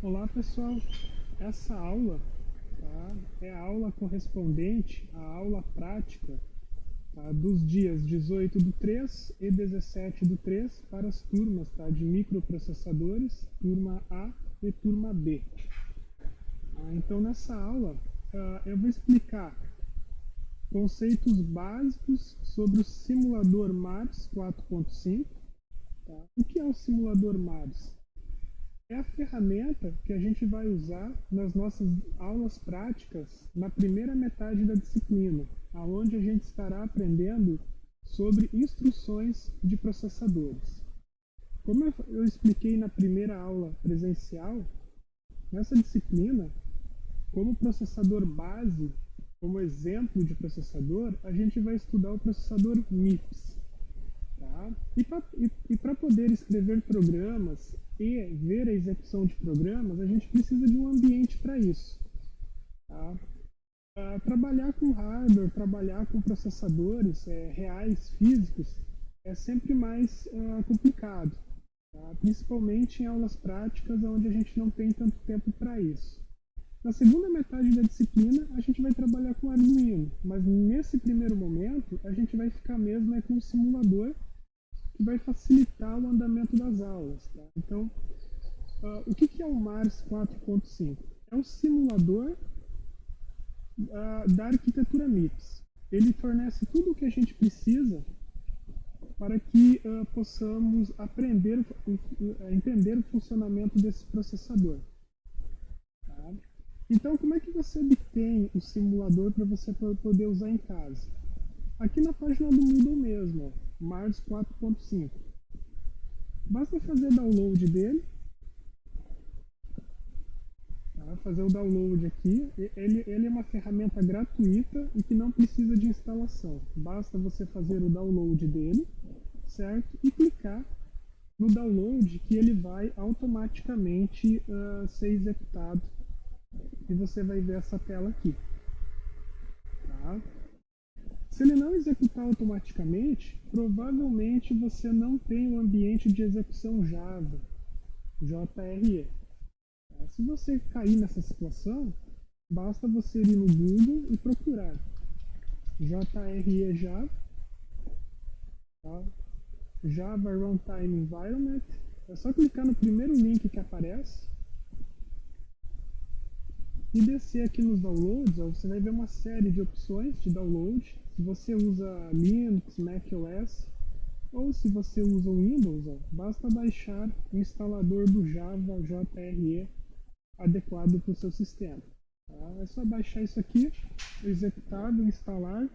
Olá pessoal, essa aula é a aula correspondente à aula prática dos dias 18 do 3 e 17 do 3 para as turmas de microprocessadores, turma A e turma B. Então nessa aula eu vou explicar conceitos básicos sobre o simulador MARS 4.5. O que é o simulador MARS? É a ferramenta que a gente vai usar nas nossas aulas práticas na primeira metade da disciplina, onde a gente estará aprendendo sobre instruções de processadores. Como eu expliquei na primeira aula presencial, nessa disciplina, como processador base, como exemplo de processador, a gente vai estudar o processador MIPS. E para poder escrever programas e ver a execução de programas, a gente precisa de um ambiente para isso. Trabalhar com hardware, trabalhar com processadores reais, físicos, é sempre mais complicado, principalmente em aulas práticas onde a gente não tem tanto tempo para isso. Na segunda metade da disciplina, a gente vai trabalhar com Arduino, mas nesse primeiro momento, a gente vai ficar mesmo com o simulador, que vai facilitar o andamento das aulas. Então, o que é o MARS 4.5? É um simulador da arquitetura MIPS. Ele fornece tudo o que a gente precisa para que possamos aprender a entender o funcionamento desse processador. Então, como é que você obtém o simulador para você poder usar em casa? Aqui na página do Moodle mesmo, MARS 4.5. Basta fazer download dele. Fazer o download aqui. Ele é uma ferramenta gratuita e que não precisa de instalação. Basta você fazer o download dele, certo? E clicar no download que ele vai automaticamente ser executado. E você vai ver essa tela aqui. Se ele não executar automaticamente, provavelmente você não tem um ambiente de execução Java, JRE. Se você cair nessa situação, basta você ir no Google e procurar JRE Java, Java Runtime Environment. É só clicar no primeiro link que aparece e descer aqui nos downloads. Você vai ver uma série de opções de download. Se você usa Linux, macOS, ou se você usa o Windows, basta baixar o instalador do Java JRE adequado para o seu sistema. É só baixar isso aqui, executável, instalar,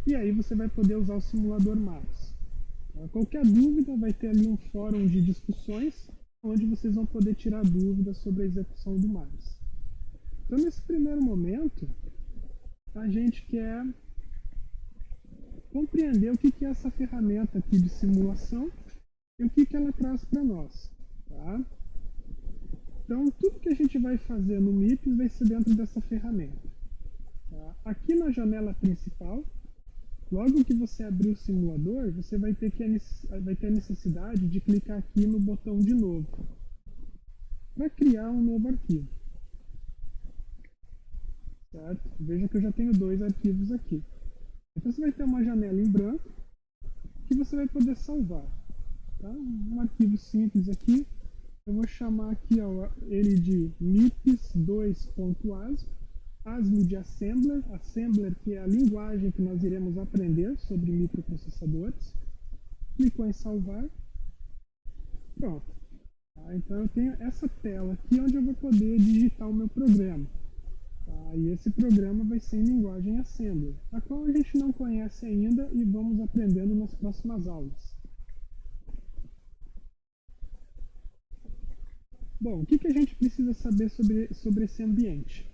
e aí você vai poder usar o simulador MARS. Qualquer dúvida, vai ter ali um fórum de discussões, onde vocês vão poder tirar dúvidas sobre a execução do MARS. Então, nesse primeiro momento, a gente quer compreender o que é essa ferramenta aqui de simulação e o que ela traz para nós. Então, tudo que a gente vai fazer no MIPS vai ser dentro dessa ferramenta. Aqui na janela principal, logo que você abrir o simulador, você vai ter a necessidade de clicar aqui no botão de novo para criar um novo arquivo. Certo? Veja que eu já tenho dois arquivos aqui. Então você vai ter uma janela em branco que você vai poder salvar. Um arquivo simples aqui. Eu vou chamar aqui ele de mips2.asm, ASM de Assembler, Assembler que é a linguagem que nós iremos aprender sobre microprocessadores. Clicou em salvar. Pronto. Então eu tenho essa tela aqui onde eu vou poder digitar o meu programa. E esse programa vai ser em linguagem Assembler, a qual a gente não conhece ainda e vamos aprendendo nas próximas aulas. Bom, o que a gente precisa saber sobre esse ambiente?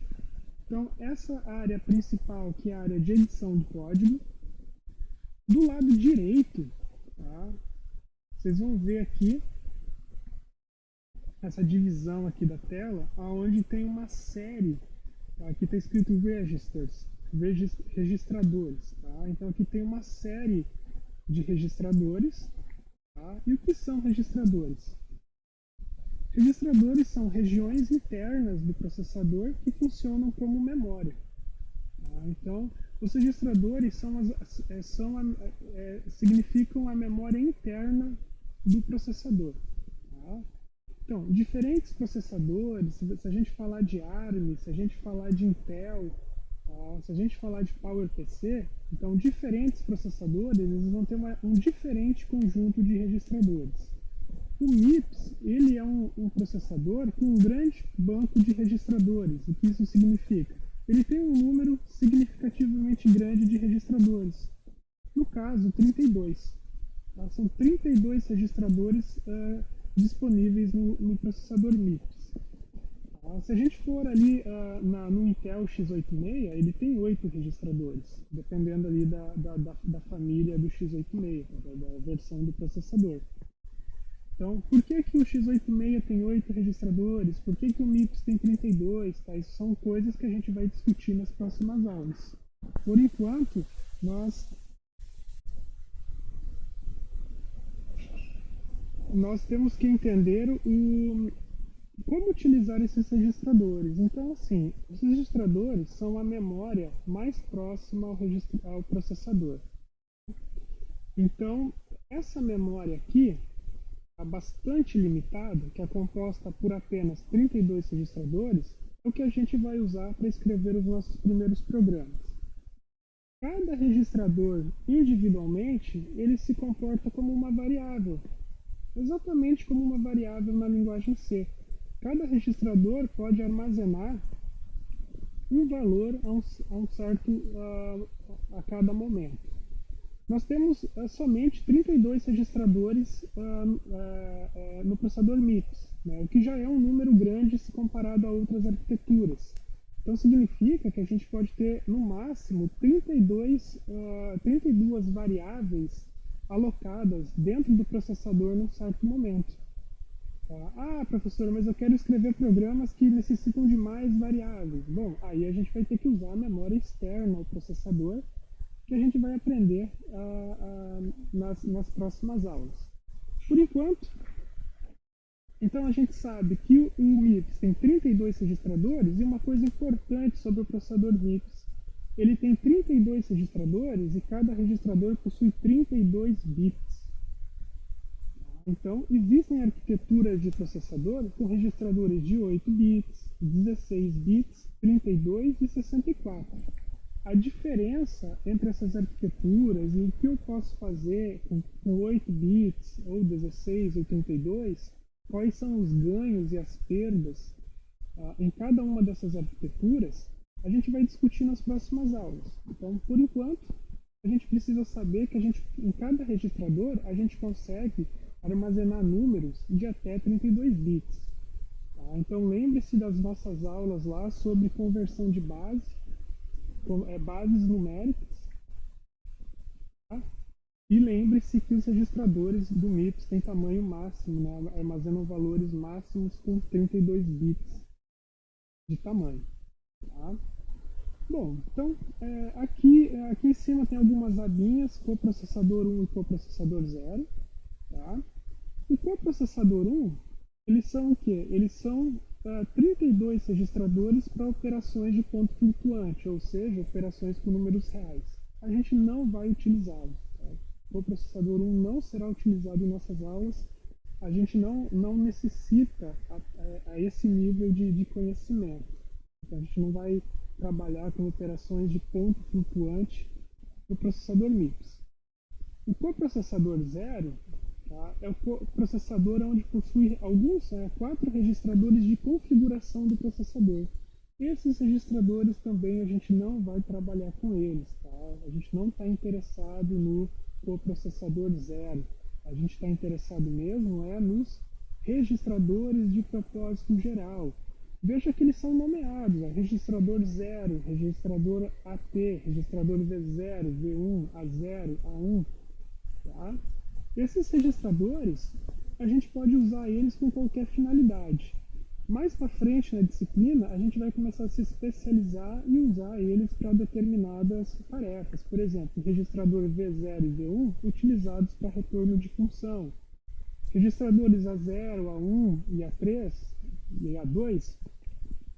Então, essa área principal, que é a área de edição de código. Do lado direito, vocês vão ver aqui essa divisão aqui da tela, onde tem uma série. Aqui está escrito registradores. Então aqui tem uma série de registradores. E o que são registradores? Registradores são regiões internas do processador que funcionam como memória. Tá? Então, os registradores significam a memória interna do processador. Tá? Então, diferentes processadores, se a gente falar de ARM, se a gente falar de Intel, tá? Se a gente falar de PowerPC, então diferentes processadores eles vão ter um diferente conjunto de registradores. O MIPS ele é um processador com um grande banco de registradores. O que isso significa? Ele tem um número significativamente grande de registradores. No caso, 32. Tá? São 32 registradores disponíveis no processador MIPS. Tá? Se a gente for ali no Intel x86, ele tem 8 registradores, dependendo ali da família do x86, da versão do processador. Então, por que o x86 tem 8 registradores? Por que o MIPS tem 32? Tá? Isso são coisas que a gente vai discutir nas próximas aulas. Por enquanto, nós temos que entender como utilizar esses registradores. Então, assim, os registradores são a memória mais próxima ao processador. Então, essa memória aqui, bastante limitada, que é composta por apenas 32 registradores, é o que a gente vai usar para escrever os nossos primeiros programas. Cada registrador, individualmente, ele se comporta como uma variável, exatamente como uma variável na linguagem C. Cada registrador pode armazenar um valor a cada momento. Nós temos somente 32 registradores no processador MIPS, né, o que já é um número grande se comparado a outras arquiteturas. Então significa que a gente pode ter, no máximo, 32 variáveis alocadas dentro do processador num certo momento. Ah, professor, mas eu quero escrever programas que necessitam de mais variáveis. Bom, aí a gente vai ter que usar a memória externa ao processador, que a gente vai aprender nas próximas aulas. Por enquanto, então a gente sabe que o MIPS tem 32 registradores, e uma coisa importante sobre o processador MIPS, ele tem 32 registradores e cada registrador possui 32 bits. Então, existem arquiteturas de processador com registradores de 8 bits, 16 bits, 32 e 64. A diferença entre essas arquiteturas e o que eu posso fazer com 8 bits ou 16 ou 32, quais são os ganhos e as perdas em cada uma dessas arquiteturas, a gente vai discutir nas próximas aulas. Então, por enquanto, a gente precisa saber que em cada registrador a gente consegue armazenar números de até 32 bits. Tá? Então, lembre-se das nossas aulas lá sobre conversão de bases numéricas, tá? E lembre-se que os registradores do MIPS têm tamanho máximo, né? Armazenam valores máximos com 32 bits de tamanho. Tá? Bom, então aqui em cima tem algumas abinhas, coprocessador 1 e coprocessador 0. Tá? O coprocessador 1, eles são o quê? Eles são 32 registradores para operações de ponto flutuante, ou seja, operações com números reais. A gente não vai utilizá-los. Tá? O processador 1 não será utilizado em nossas aulas. A gente não necessita a esse nível de conhecimento. Então, a gente não vai trabalhar com operações de ponto flutuante no processador MIPS. O coprocessador 0, tá, é o processador onde possui 4 registradores de configuração do processador. Esses registradores também a gente não vai trabalhar com eles. Tá? A gente não está interessado no coprocessador 0. A gente está interessado mesmo nos registradores de propósito geral. Veja que eles são nomeados, registrador 0, registrador AT, registrador V0, V1, A0, A1. Tá? Esses registradores, a gente pode usar eles com qualquer finalidade. Mais para frente na disciplina, a gente vai começar a se especializar e usar eles para determinadas tarefas. Por exemplo, registrador V0 e V1 utilizados para retorno de função. Registradores A0, A1 e A3 e A2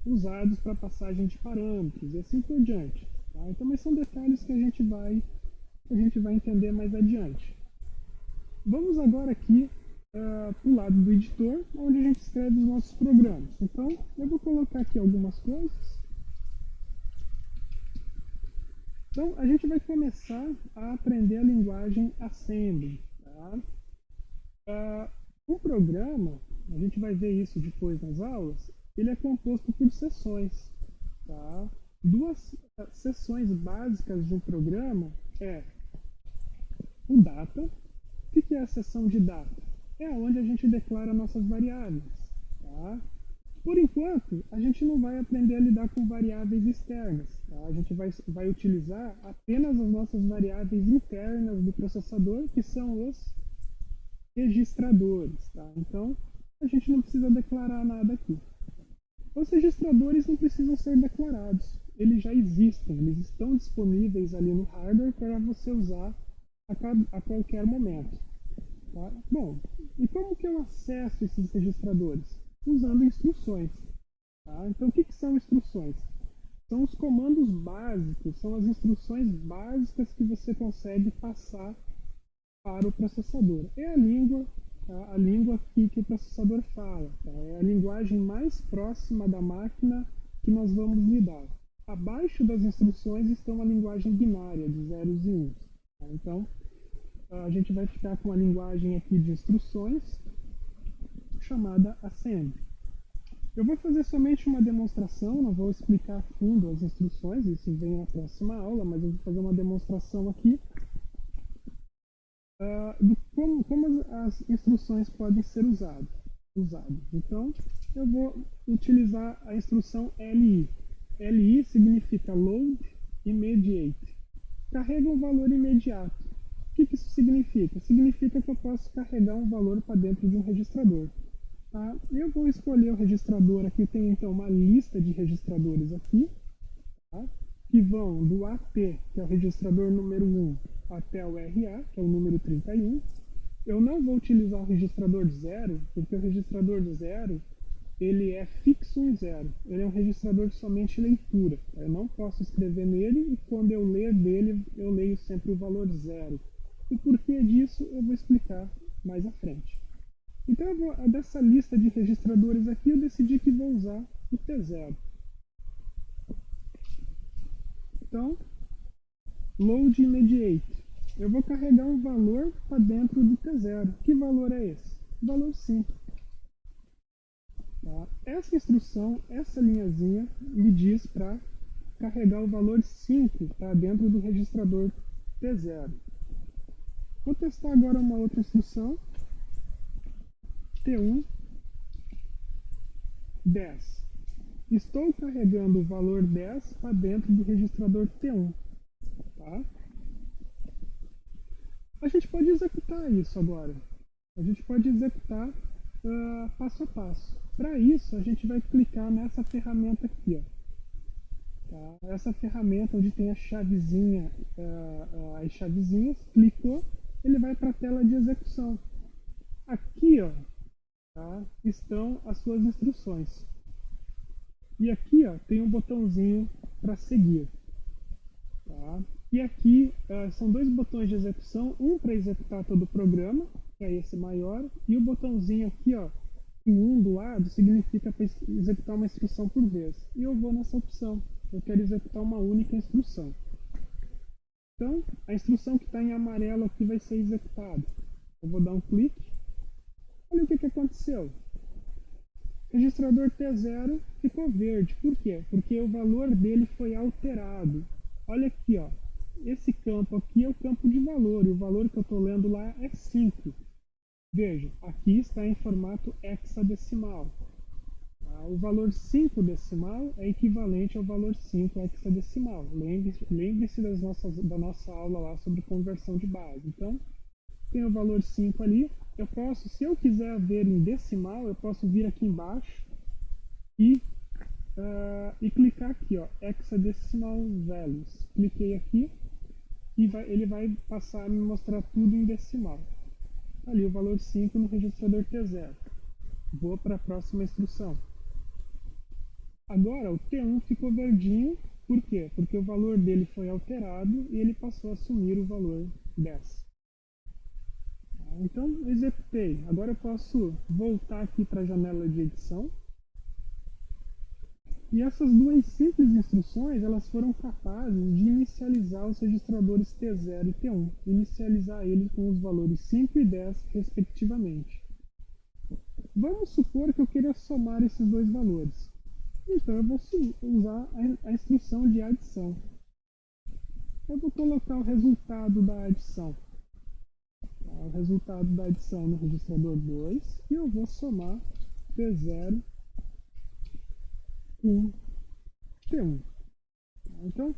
usados para passagem de parâmetros e assim por diante. Tá? Então, mas são detalhes que a gente vai entender mais adiante. Vamos agora aqui para o lado do editor, onde a gente escreve os nossos programas. Então, eu vou colocar aqui algumas coisas. Então, a gente vai começar a aprender a linguagem Assembly. Tá? Um programa, a gente vai ver isso depois nas aulas, ele é composto por seções. Tá? Duas seções básicas de um programa é o data. O que é a seção de data? É onde a gente declara nossas variáveis. Tá? Por enquanto, a gente não vai aprender a lidar com variáveis externas. Tá? A gente vai utilizar apenas as nossas variáveis internas do processador, que são os registradores. Tá? Então, a gente não precisa declarar nada aqui. Os registradores não precisam ser declarados. Eles já existem, eles estão disponíveis ali no hardware para você usar a qualquer momento. Tá? Bom, e como que eu acesso esses registradores? Usando instruções. Tá? Então, o que são instruções? São os comandos básicos, são as instruções básicas que você consegue passar para o processador. É a língua, tá? A língua que o processador fala. Tá? É a linguagem mais próxima da máquina que nós vamos lidar. Abaixo das instruções estão a linguagem binária de zeros e uns. Tá? Então, a gente vai ficar com a linguagem aqui de instruções, chamada Assembly. Eu vou fazer somente uma demonstração, não vou explicar a fundo as instruções, isso vem na próxima aula, mas eu vou fazer uma demonstração aqui de como as instruções podem ser usadas. Então, eu vou utilizar a instrução LI. LI significa Load Immediate. Carrega um valor imediato. O que isso significa? Significa que eu posso carregar um valor para dentro de um registrador. Tá? Eu vou escolher o registrador aqui, tem então uma lista de registradores aqui, tá? Que vão do AT, que é o registrador número 1, até o RA, que é o número 31. Eu não vou utilizar o registrador 0, porque o registrador 0 ele é fixo em 0. Ele é um registrador de somente leitura. Eu não posso escrever nele e quando eu ler dele, eu leio sempre o valor 0. O porquê disso eu vou explicar mais à frente. Então, dessa lista de registradores aqui, eu decidi que vou usar o T0. Então, Load Immediate. Eu vou carregar um valor para dentro do T0. Que valor é esse? Valor 5. Tá? Essa instrução, essa linhazinha, me diz para carregar o valor 5 para dentro do registrador T0. Vou testar agora uma outra instrução. T1 10. Estou carregando o valor 10 para dentro do registrador T1. Tá? A gente pode executar isso agora. A gente pode executar passo a passo. Para isso, a gente vai clicar nessa ferramenta aqui. Ó. Tá? Essa ferramenta onde tem a chavezinha, as chavezinhas, clicou, ele vai para a tela de execução. Aqui, ó, tá? Estão as suas instruções. E aqui, ó, tem um botãozinho para seguir. Tá? E aqui são dois botões de execução, um para executar todo o programa, que é esse maior, e o botãozinho aqui, ó, o 1 do lado, significa para executar uma instrução por vez. E eu vou nessa opção, eu quero executar uma única instrução. Então, a instrução que está em amarelo aqui vai ser executada. Eu vou dar um clique. Olha o que aconteceu. O registrador T0 ficou verde. Por quê? Porque o valor dele foi alterado. Olha aqui, ó. Esse campo aqui é o campo de valor. E o valor que eu estou lendo lá é 5. Veja, aqui está em formato hexadecimal. Tá? O valor 5 decimal é equivalente ao valor 5 hexadecimal. Lembre-se da nossa aula lá sobre conversão de base. Então, tem o valor 5 ali. Eu posso, se eu quiser ver em decimal, eu posso vir aqui embaixo e clicar aqui, ó, hexadecimal values. Cliquei aqui e ele vai passar a me mostrar tudo em decimal. ali o valor 5 no registrador T0. Vou para a próxima instrução. Agora o T1 ficou verdinho, por quê? Porque o valor dele foi alterado e ele passou a assumir o valor 10. Então, executei. Agora eu posso voltar aqui para a janela de edição. E essas duas simples instruções, elas foram capazes de inicializar os registradores T0 e T1, inicializar eles com os valores 5 e 10, respectivamente. Vamos supor que eu queira somar esses dois valores. Então eu vou usar a instrução de adição. Eu vou colocar o resultado da adição. O resultado da adição no registrador 2 e eu vou somar T0 com T1. Então,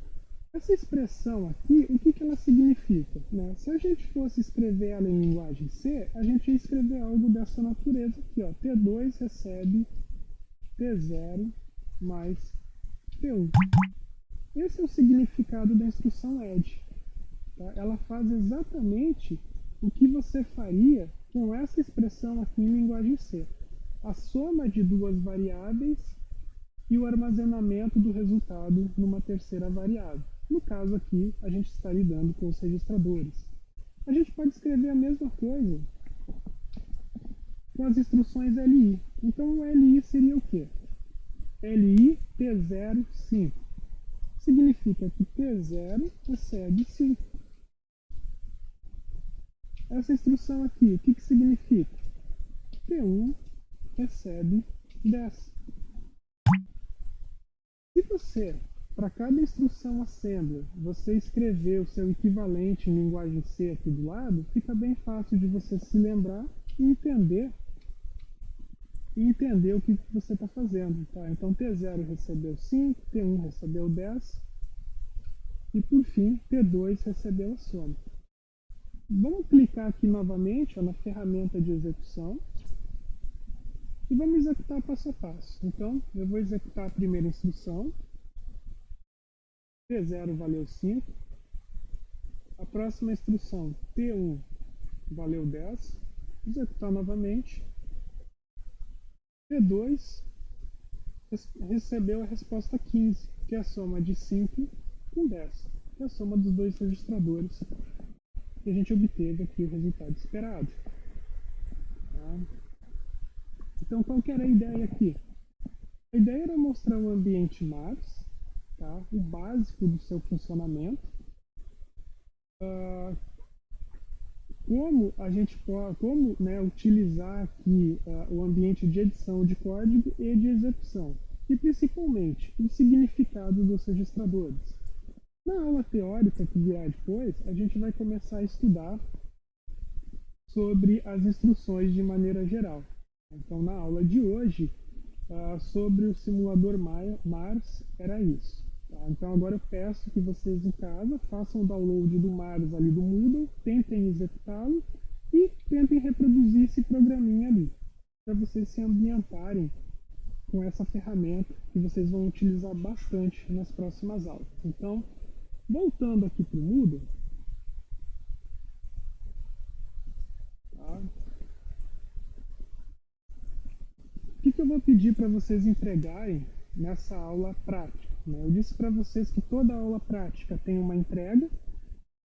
essa expressão aqui, o que ela significa? Né? Se a gente fosse escrever ela em linguagem C, a gente ia escrever algo dessa natureza aqui. Ó. T2 recebe T0 mais T1. Esse é o significado da instrução add. Tá? Ela faz exatamente o que você faria com essa expressão aqui em linguagem C. A soma de duas variáveis e o armazenamento do resultado numa terceira variável. No caso aqui, a gente está lidando com os registradores. A gente pode escrever a mesma coisa com as instruções LI. Então o LI seria o quê? LI T0 5. Significa que T0 recebe 5. Essa instrução aqui, o que significa? T1 recebe 10. Se você, para cada instrução assembler, você escrever o seu equivalente em linguagem C aqui do lado, fica bem fácil de você se lembrar e entender o que você está fazendo. Tá? Então T0 recebeu 5, T1 recebeu 10 e por fim T2 recebeu a soma. Vamos clicar aqui novamente na ferramenta de execução e vamos executar passo a passo. Então eu vou executar a primeira instrução. T0 valeu 5. A próxima instrução T1 valeu 10. Executar novamente. T2 recebeu a resposta 15, que é a soma de 5 com 10, que é a soma dos dois registradores, e a gente obteve aqui o resultado esperado. Tá? Então, qual que era a ideia aqui? A ideia era mostrar o ambiente Mars, tá? O básico do seu funcionamento, como a gente pode, utilizar aqui o ambiente de edição de código e de execução, e principalmente o significado dos registradores. Na aula teórica que virá depois, a gente vai começar a estudar sobre as instruções de maneira geral. Então, na aula de hoje, sobre o simulador Mars, era isso. Tá? Então, agora eu peço que vocês em casa façam o download do Mars ali do Moodle, tentem executá-lo e tentem reproduzir esse programinha ali, para vocês se ambientarem com essa ferramenta que vocês vão utilizar bastante nas próximas aulas. Então, voltando aqui para o Moodle, tá? O que eu vou pedir para vocês entregarem nessa aula prática? Né? Eu disse para vocês que toda aula prática tem uma entrega,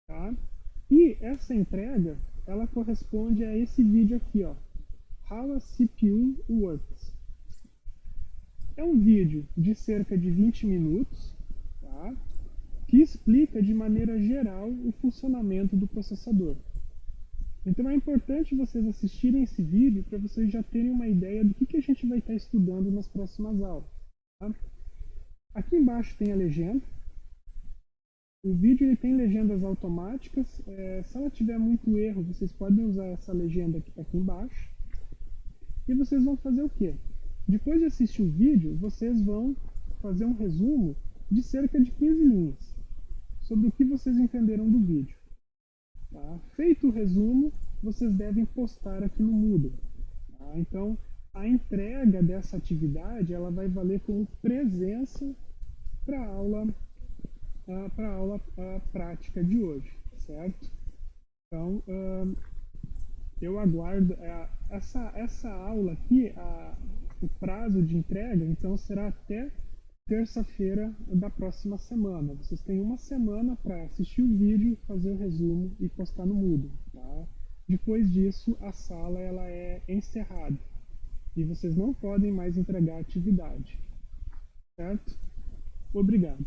tá? E essa entrega, ela corresponde a esse vídeo aqui, ó, How a CPU Works. É um vídeo de cerca de 20 minutos, tá? Que explica de maneira geral o funcionamento do processador. Então é importante vocês assistirem esse vídeo para vocês já terem uma ideia do que a gente vai estar estudando nas próximas aulas. Tá? Aqui embaixo tem a legenda. O vídeo ele tem legendas automáticas. Se ela tiver muito erro, vocês podem usar essa legenda que está aqui embaixo. E vocês vão fazer o quê? Depois de assistir o vídeo, vocês vão fazer um resumo de cerca de 15 linhas sobre o que vocês entenderam do vídeo. Tá? Feito o resumo, vocês devem postar aqui no Moodle. Tá? Então, a entrega dessa atividade ela vai valer como presença para a aula prática de hoje, certo? Então, Eu aguardo essa aula aqui, o prazo de entrega, então será até terça-feira da próxima semana. Vocês têm uma semana para assistir o vídeo, fazer o resumo e postar no Moodle, tá? Depois disso, a sala ela é encerrada e vocês não podem mais entregar atividade, certo? Obrigado.